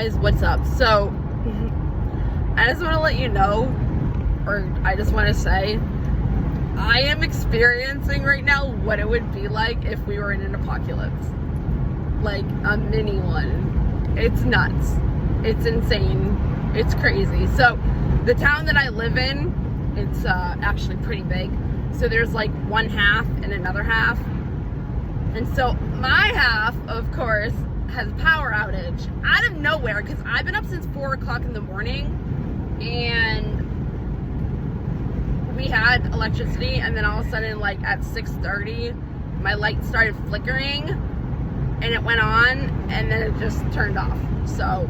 guys, what's up? So I just want to let you know, or I just want to say, I am experiencing right now what it would be like if we were in an apocalypse, like a mini one. It's nuts, it's insane, it's crazy. So the town that I live in, it's actually pretty big. So there's like one half and another half, and so my half, of course, has a power outage out of nowhere because I've been up since 4 o'clock in the morning, and we had electricity, and then all of a sudden, like at 6:30, my light started flickering and it went on, and then it just turned off. So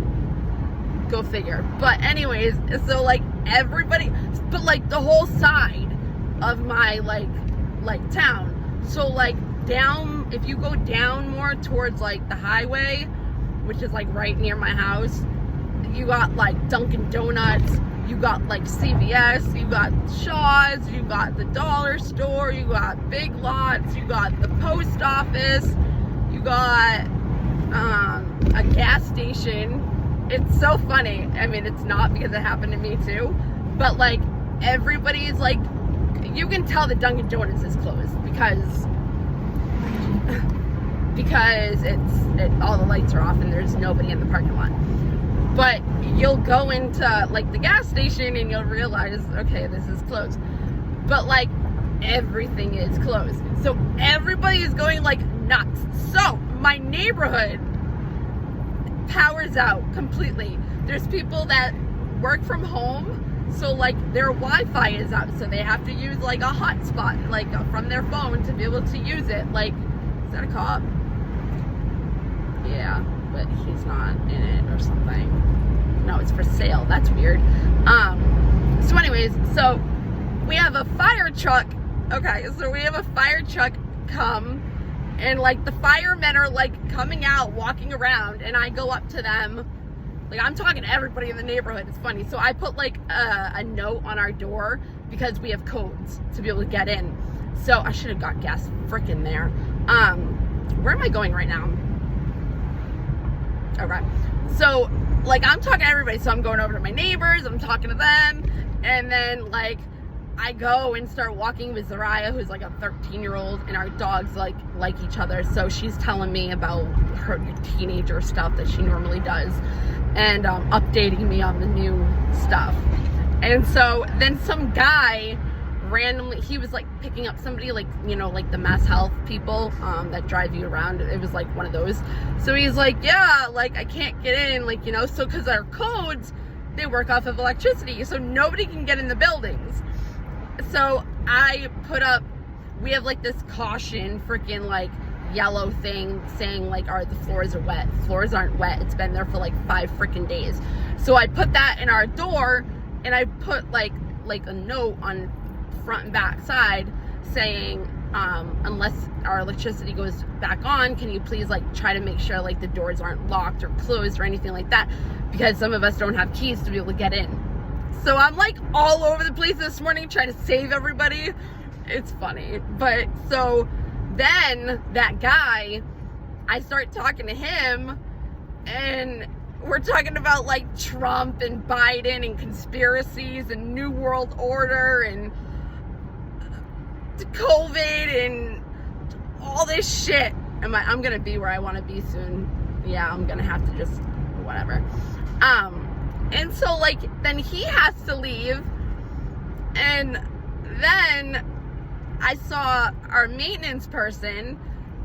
go figure. But anyways, so like everybody, but like the whole side of my like town, so like down, if you go down more towards like the highway, which is like right near my house, you got like Dunkin' Donuts, you got like CVS, you got Shaw's, you got the dollar store, you got Big Lots, you got the post office, you got a gas station. It's so funny. I mean, it's not, because it happened to me too, but like everybody's like, you can tell that Dunkin' Donuts is closed because all the lights are off and there's nobody in the parking lot. But you'll go into like the gas station and you'll realize, okay, this is closed. But like everything is closed. So everybody is going like nuts. So my neighborhood powers out completely. There's people that work from home, so like their Wi-Fi is out, so they have to use like a hotspot, like from their phone, to be able to use it. Like, is that a cop? Yeah, but he's not in it or something. No, it's for sale. That's weird. So anyways, so we have a fire truck. Okay, so we have a fire truck come, and like the firemen are like coming out, walking around, and I go up to them. Like, I'm talking to everybody in the neighborhood. It's funny. So I put like a note on our door because we have codes to be able to get in. So I should have got gas freaking there. Where am I going right now? Okay. So like I'm talking to everybody. So I'm going over to my neighbors, I'm talking to them, and then like I go and start walking with Zariah, who's like a 13-year-old, and our dogs like each other. So she's telling me about her teenager stuff that she normally does, and updating me on the new stuff. And so then some guy randomly, he was like picking up somebody, like, you know, like the Mass Health people that drive you around. It was like one of those. So he's like, yeah, like I can't get in, like, you know, so because our codes, they work off of electricity, so nobody can get in the buildings. So I put up, we have like this caution freaking like yellow thing saying like, the floors are wet. Floors aren't wet. It's been there for like 5 freaking days. So I put that in our door, and I put like a note on front and back side saying, unless our electricity goes back on, can you please like try to make sure like the doors aren't locked or closed or anything like that, because some of us don't have keys to be able to get in. So I'm like all over the place this morning trying to save everybody. It's funny. But so then that guy, I start talking to him, and we're talking about like Trump and Biden and conspiracies and New World Order and COVID and all this shit. I'm gonna be where I want to be soon. Yeah, I'm gonna have to just whatever. And so like then he has to leave, and then I saw our maintenance person,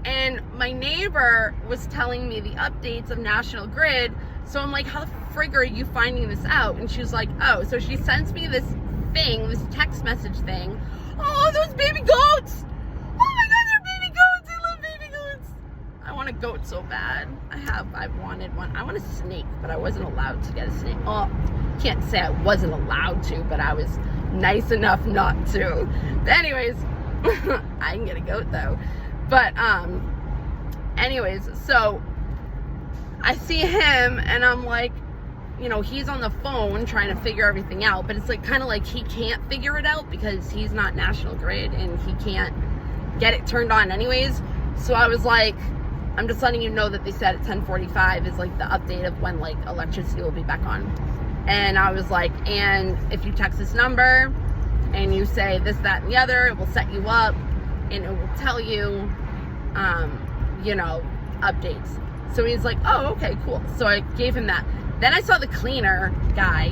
and my neighbor was telling me the updates of National Grid. So I'm like, how the frig are you finding this out? And she was like, oh, so she sends me this thing, this text message thing. Oh, those baby goats! Oh my god, they're baby goats! I love baby goats! I want a goat so bad. I've wanted one. I want a snake, but I wasn't allowed to get a snake. Oh, can't say I wasn't allowed to, but I was nice enough not to. But anyways, I can get a goat though. But anyways, so I see him, and I'm like, you know, he's on the phone trying to figure everything out, but it's like kind of like he can't figure it out because he's not National Grid and he can't get it turned on anyways. So I was like, I'm just letting you know that they said at 10:45 is like the update of when like electricity will be back on. And I was like, and if you text this number and you say this, that, and the other, it will set you up and it will tell you, you know, updates. So he's like, oh, okay, cool. So I gave him that. Then I saw the cleaner guy,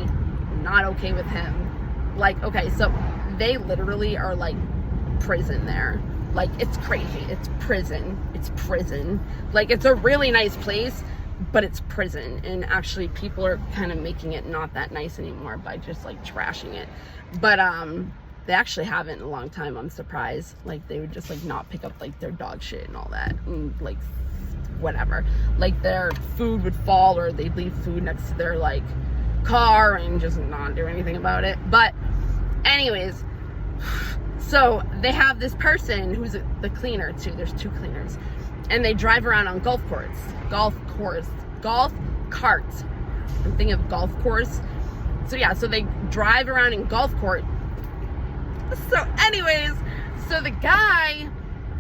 not okay with him. Like, okay, so they literally are like prison there. Like, it's crazy. It's prison. It's prison. Like, it's a really nice place, but it's prison. And actually, people are kind of making it not that nice anymore by just like trashing it. But they actually haven't in a long time. I'm surprised. Like, they would just like not pick up like their dog shit and all that, and like whatever. Like, their food would fall, or they'd leave food next to their like car and just not do anything about it. But anyways, so they have this person who's the cleaner too. There's two cleaners, and they drive around on golf carts. I'm thinking of golf course. So yeah, so they drive around in golf cart. So anyways, so the guy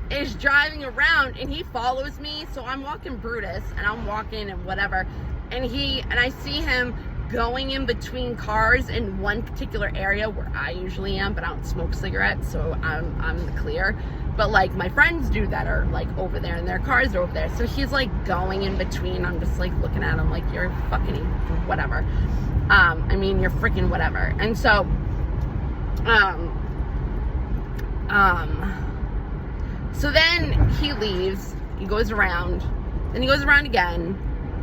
is driving around and he follows me. So I'm walking Brutus and I'm walking and whatever, and I see him going in between cars in one particular area where I usually am, but I don't smoke cigarettes, so I'm the clear. But like my friends do that are like over there and their cars are over there. So he's like going in between. I'm just like looking at him like, you're fucking whatever. You're freaking whatever. And so so then he leaves, he goes around, then he goes around again,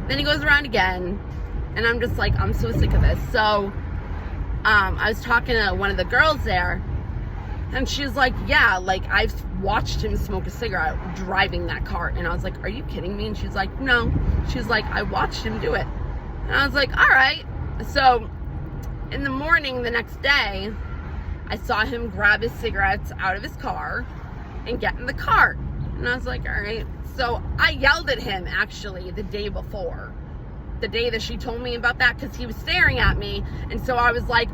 then he goes around again. And I'm just like, I'm so sick of this. So I was talking to one of the girls there, and she's like, yeah, like I've watched him smoke a cigarette driving that car. And I was like, are you kidding me? And she's like, no. She's like, I watched him do it. And I was like, all right. So in the morning the next day, I saw him grab his cigarettes out of his car and get in the car. And I was like, all right. So I yelled at him actually the day before, the day that she told me about that, because he was staring at me. And so I was like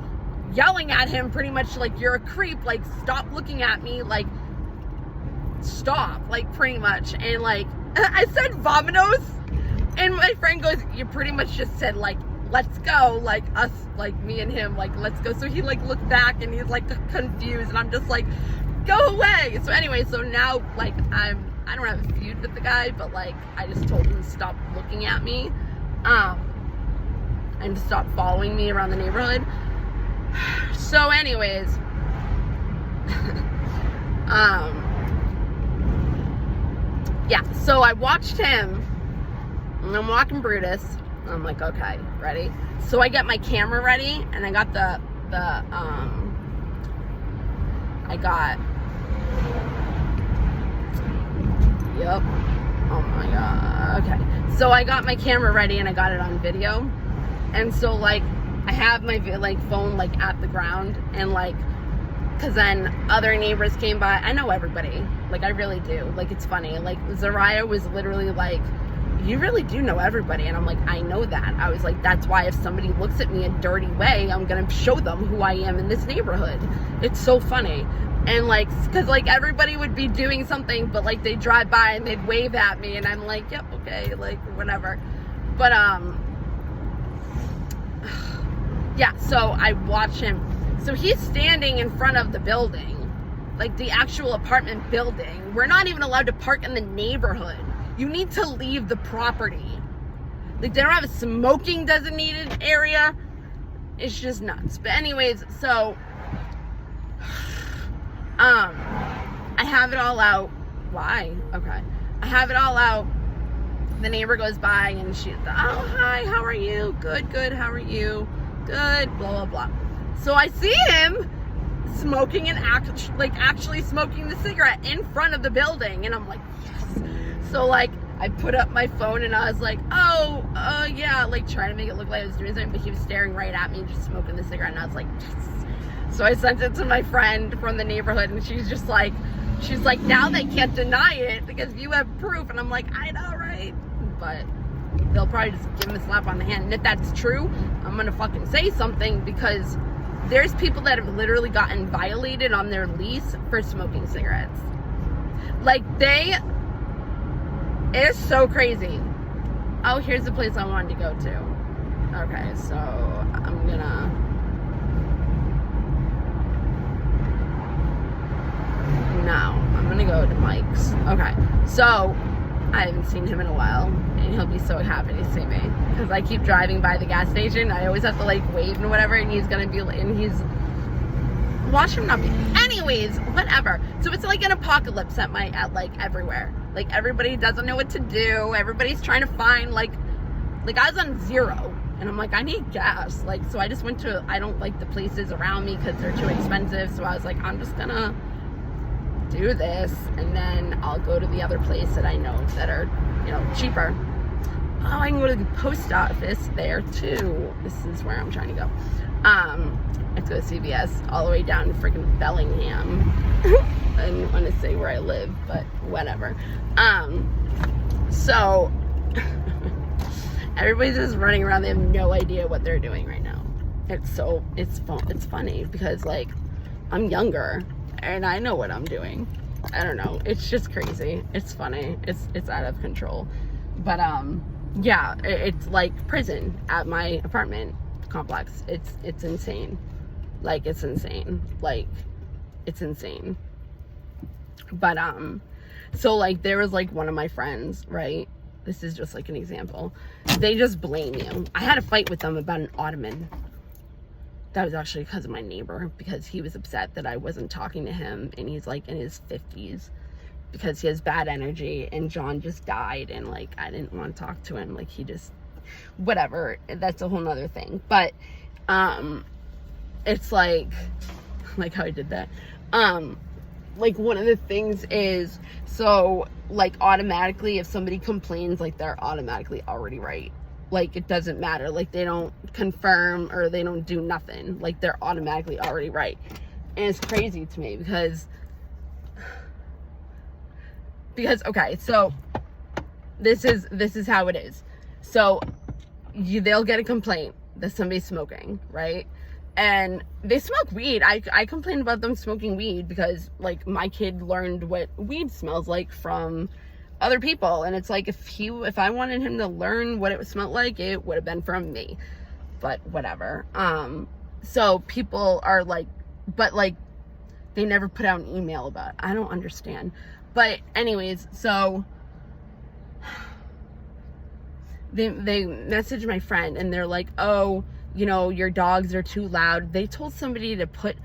yelling at him pretty much like, you're a creep, like stop looking at me, like stop, like pretty much. And like I said vominos, and my friend goes, you pretty much just said like, let's go, like us, like me and him, like let's go. So he like looked back and he's like confused, and I'm just like, go away. So anyway, so now like I don't have a feud with the guy, but like I just told him to stop looking at me and to stop following me around the neighborhood. So anyways, yeah, so I watched him and I'm walking Brutus. I'm like, okay, ready? So I get my camera ready, and I got yep. Oh my God. Okay. So I got my camera ready and I got it on video. And so like I have my like phone like at the ground, and like, cause then other neighbors came by. I know everybody. Like I really do. Like it's funny. Like Zariah was literally like, you really do know everybody. And I'm like, I know that. I was like, that's why if somebody looks at me a dirty way, I'm gonna show them who I am in this neighborhood. It's so funny. And like, cause like everybody would be doing something, but like they drive by and they'd wave at me, and I'm like, yep, okay, like whatever. But yeah, so I watch him. So he's standing in front of the building, like the actual apartment building. We're not even allowed to park in the neighborhood. You need to leave the property. Like they don't have a smoking designated area. It's just nuts. But anyways, so I have it all out. Why? Okay. I have it all out. The neighbor goes by and she's, oh, hi, how are you? Good, good, how are you? Good, blah, blah, blah. So I see him smoking and actually smoking the cigarette in front of the building. And I'm like, yes. So like, I put up my phone and I was like, oh, yeah, like trying to make it look like I was doing something, but he was staring right at me, just smoking the cigarette. And I was like, yes. So I sent it to my friend from the neighborhood, and she's just like, now they can't deny it because you have proof. And I'm like, I know, right? But they'll probably just give him a slap on the hand. And if that's true, I'm gonna fucking say something, because there's people that have literally gotten violated on their lease for smoking cigarettes. Like It's so crazy. Oh, here's the place I wanted to go to. Okay, so I'm gonna... Now, I'm gonna go to Mike's. Okay, so I haven't seen him in a while, and he'll be so happy to see me. Because I keep driving by the gas station. I always have to, like, wave and whatever, and he's gonna be... And he's... Watch him not be... Anyways, whatever. So it's like an apocalypse at like, everywhere. Like, everybody doesn't know what to do. Everybody's trying to find, like I was on zero. And I'm like, I need gas. Like, so I just went to... I don't like the places around me because they're too expensive. So I was like, I'm just gonna do this, and then I'll go to the other place that I know that are, you know, cheaper. Oh, I can go to the post office there too. This is where I'm trying to go. I have to go to CVS all the way down to freaking Bellingham. I didn't want to say where I live, but whatever. So everybody's just running around. They have no idea what they're doing right now. It's funny because, like, I'm younger and I know what I'm doing. I don't know. It's just crazy. It's funny. It's out of control. But yeah, it's like prison at my apartment complex. It's insane. Like, it's insane. Like, it's insane. But so, like, there was, like, one of my friends, right? This is just like an example. They just blame you. I had a fight with them about an ottoman. That was actually because of my neighbor, because he was upset that I wasn't talking to him, and he's like in his 50s because he has bad energy, and John just died, and like I didn't want to talk to him. Like, he just, whatever, that's a whole nother thing. But it's like how I did that. Like, one of the things is, so like automatically if somebody complains, like, they're automatically already right. Like, it doesn't matter. Like, they don't confirm or they don't do nothing. Like, they're automatically already right. And it's crazy to me because okay, so this is how it is. So they'll get a complaint that somebody's smoking, right? And they smoke weed. I complain about them smoking weed because, like, my kid learned what weed smells like from other people, and it's like, if I wanted him to learn what it smelled like, it would have been from me. But whatever. So people are like, but like, they never put out an email about it. I don't understand. But anyways, so they message my friend, and they're like, oh, you know, your dogs are too loud. They told somebody to put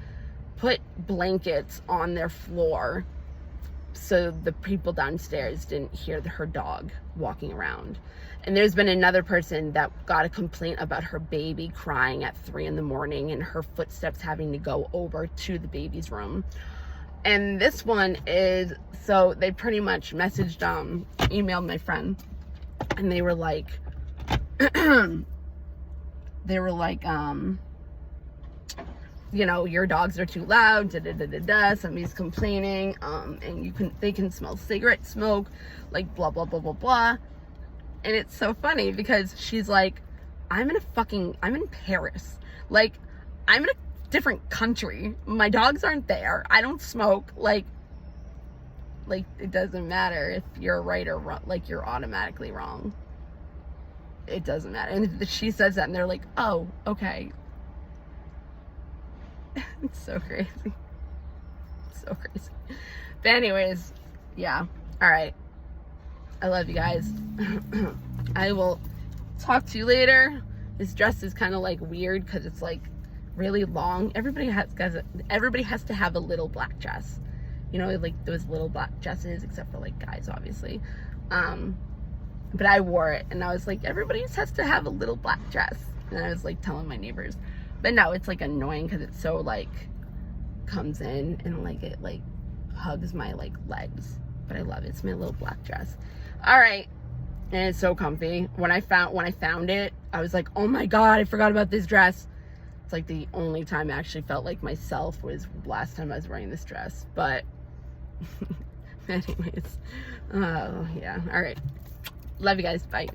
blankets on their floor so the people downstairs didn't hear her dog walking around. And there's been another person that got a complaint about her baby crying at 3 a.m. and her footsteps having to go over to the baby's room. And this one is, so they pretty much messaged, emailed my friend, and they were like, you know, your dogs are too loud, somebody's complaining, and they can smell cigarette smoke, like, blah, blah, blah, blah, blah. And it's so funny because she's like, I'm in Paris. Like, I'm in a different country. My dogs aren't there. I don't smoke. Like, it doesn't matter if you're right or wrong. Like, you're automatically wrong. It doesn't matter. And she says that, and they're like, oh, okay. It's so crazy. It's so crazy. But anyways, yeah. All right. I love you guys. I will talk to you later. This dress is kind of like weird because it's like really long. Everybody has to have a little black dress. You know, like those little black dresses, except for like guys, obviously. But I wore it, and I was like, everybody just has to have a little black dress. And I was like telling my neighbors. But no, it's like annoying because it's so like comes in and like it like hugs my like legs. But I love it. It's my little black dress. All right. And it's so comfy. When I found it, I was like, oh my God, I forgot about this dress. It's like the only time I actually felt like myself was last time I was wearing this dress. But anyways, yeah. All right. Love you guys. Bye.